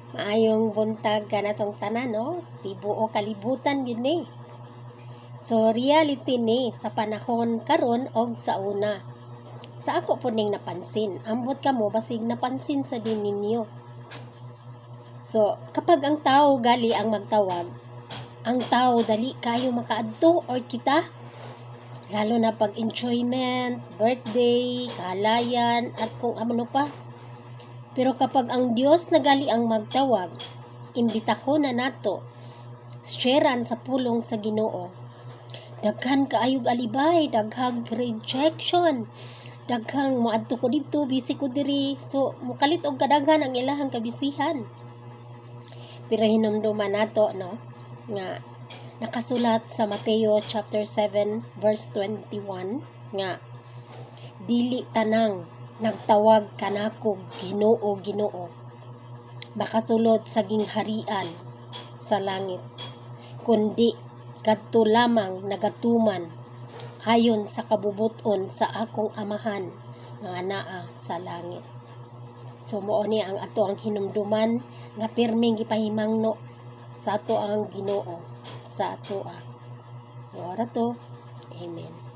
Maayong buntag ka na tong tanan, no? Tibuo kalibutan yun eh. So, reality ni sa panahon karon og sa una. Sa ako po ning napansin. Ambot ka mo, basig napansin sa din ninyo. So, kapag ang tao gali ang magtawag, ang tao dali kayo makaadto or kita. Lalo na pag enjoyment, birthday, kahalayan, at kung ano pa. Pero kapag ang Dios nagali ang magtawag, imbitahon na nato, sharean sa pulong sa Ginoo. Daghan kaayog alibay, daghang rejection, daghang maadto ko dito, busy ko diri. So, mukalit og kadaghan ang ilahang kabisihan. Pero hinumduman nato, no, nga nakasulat sa Mateo chapter 7 verse 21 nga dili tanang nagtawag kanako Ginoo Ginoo makasulod sa gingharian sa langit, kundi kadto lamang nagatuman ayon sa kabubuton sa akong amahan nga anaa sa langit. So mao ni ang ato ang hinumduman nga pirmeng gipahimangno sa ato ang Ginoo sa ato. Ora to. Amen.